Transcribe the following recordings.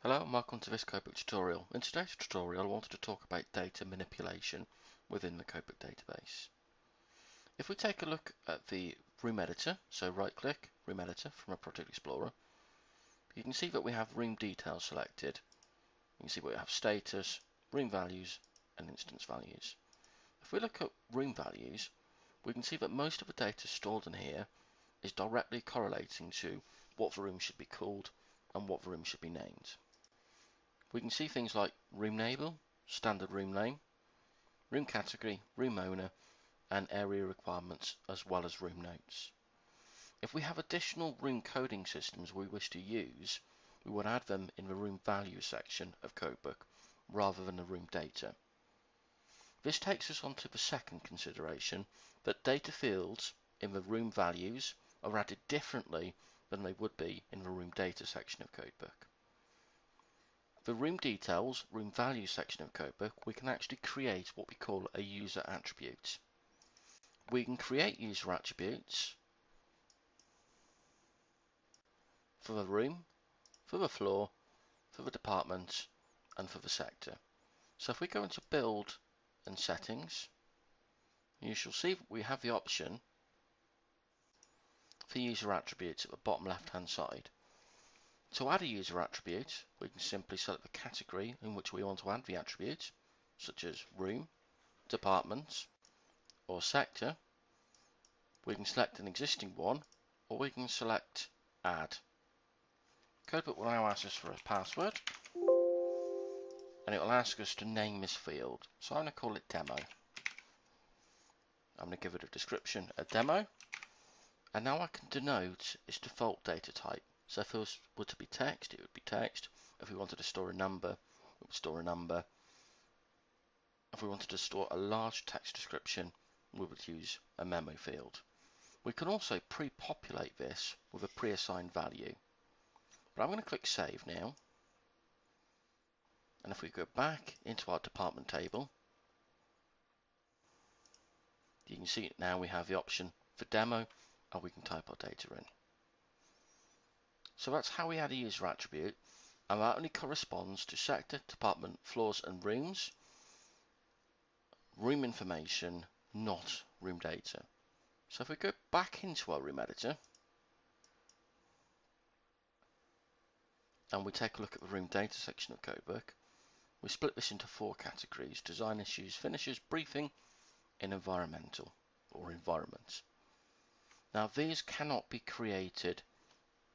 Hello and welcome to this CodeBook tutorial. In today's tutorial I wanted to talk about data manipulation within the CodeBook database. If we take a look at the room editor, so right click, room editor from a Project Explorer, you can see that we have room details selected. You can see we have status, room values and instance values. If we look at room values, we can see that most of the data stored in here is directly correlating to what the room should be called and what the room should be named. We can see things like room label, standard room name, room category, room owner, and area requirements, as well as room notes. If we have additional room coding systems we wish to use, we would add them in the room value section of CodeBook rather than the room data. This takes us on to the second consideration, that data fields in the room values are added differently than they would be in the room data section of CodeBook. The room details, room value section of CodeBook, we can actually create what we call a user attribute. We can create user attributes for the room, for the floor, for the department, and for the sector. So if we go into Build and Settings, you shall see that we have the option for user attributes at the bottom left-hand side. To add a user attribute, we can simply select the category in which we want to add the attribute, such as room, department, or sector. We can select an existing one, or we can select add. CodeBook will now ask us for a password, and it will ask us to name this field. So I'm going to call it demo. I'm going to give it a description, a demo, and now I can denote its default data type. So if it were to be text, it would be text. If we wanted to store a number, it would store a number. If we wanted to store a large text description, we would use a memo field. We can also pre-populate this with a pre-assigned value. But I'm going to click Save now. And if we go back into our department table, you can see now we have the option for demo, and we can type our data in. So that's how we add a user attribute, and that only corresponds to sector, department, floors and rooms, room information, not room data. So if we go back into our room editor, and we take a look at the room data section of CodeBook, we split this into 4 categories: design issues, finishes, briefing, and environmental or environment. Now these cannot be created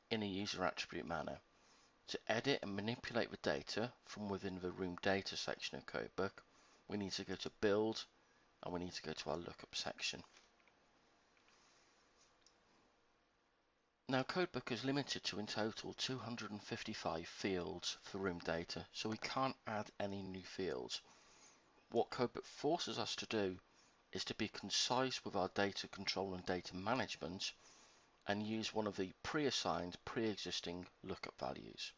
in a user attribute manner. To edit and manipulate the data from within the room data section of CodeBook, we need to go to build, and we need to go to our lookup section. Now CodeBook is limited to in total 255 fields for room data, so we can't add any new fields. What CodeBook forces us to do is to be concise with our data control and data management, and use one of the pre-assigned, pre-existing lookup values.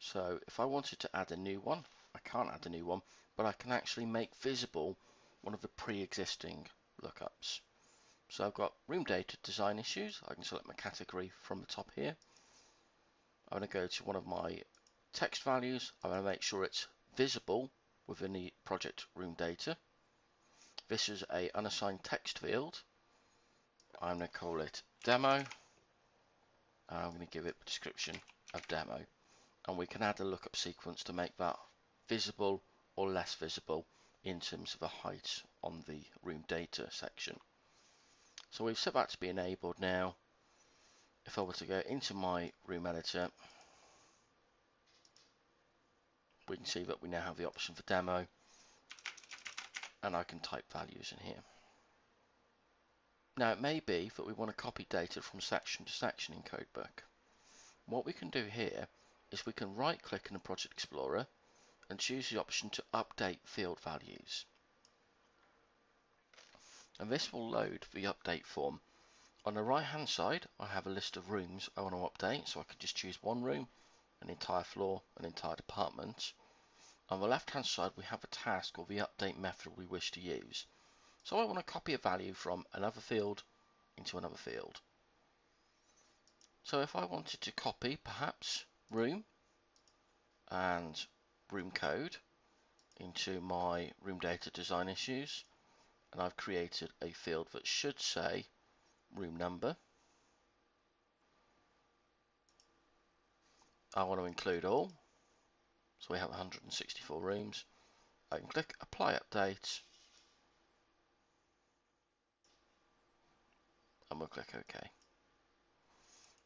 So if I wanted to add a new one, I can't add a new one, but I can actually make visible one of the pre-existing lookups. So I've got room data design issues. I can select my category from the top here. I'm going to go to one of my text values. I'm going to make sure it's visible within the project room data. This is a unassigned text field. I'm going to call it demo. And I'm going to give it a description of demo, and we can add a lookup sequence to make that visible or less visible in terms of the height on the room data section. So we've set that to be enabled now. If I were to go into my room editor, we can see that we now have the option for demo, and I can type values in here. Now it may be that we want to copy data from section to section in CodeBook. What we can do here is we can right click in the Project Explorer and choose the option to update field values. And this will load the update form. On the right hand side I have a list of rooms I want to update, so I can just choose one room, an entire floor, an entire department. On the left hand side we have a task or the update method we wish to use. So I want to copy a value from another field into another field. So if I wanted to copy perhaps room, and room code into my room data design issues, and I've created a field that should say room number. I want to include all, so we have 164 rooms. I can click apply update, and we'll click OK.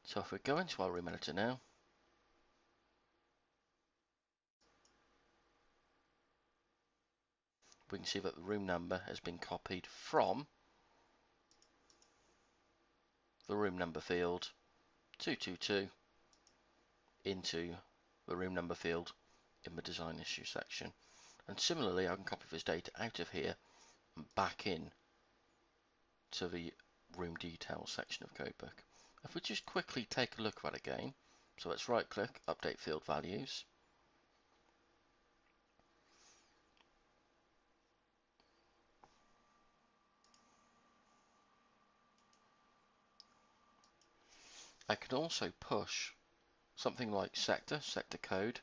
So if we go into our room editor now, we can see that the room number has been copied from the room number field 222 into the room number field in the design issue section. And similarly, I can copy this data out of here and back in to the room details section of CodeBook. If we just quickly take a look at that again, so let's right click, update field values. I can also push something like sector code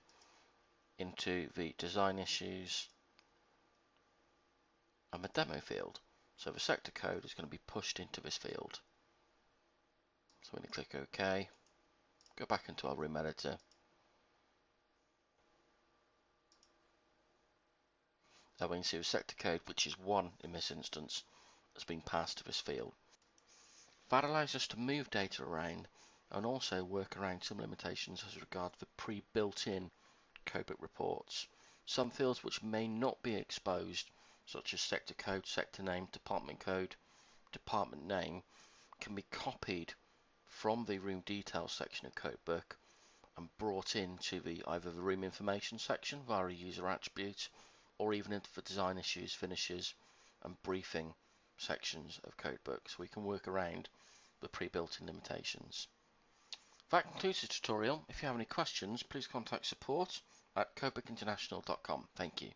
into the design issues and the demo field. So the sector code is going to be pushed into this field. So when you click OK, go back into our room editor. Now we can see the sector code, which is 1 in this instance, has been passed to this field. That allows us to move data around and also work around some limitations as regards the pre-built-in CodeBook reports. Some fields which may not be exposed, such as sector code, sector name, department code, department name, can be copied from the room details section of CodeBook and brought into either the room information section via a user attribute, or even into the design issues, finishes, and briefing sections of CodeBook, so we can work around the pre-built-in limitations. That concludes the tutorial. If you have any questions, please contact support at codebookinternational.com. Thank you.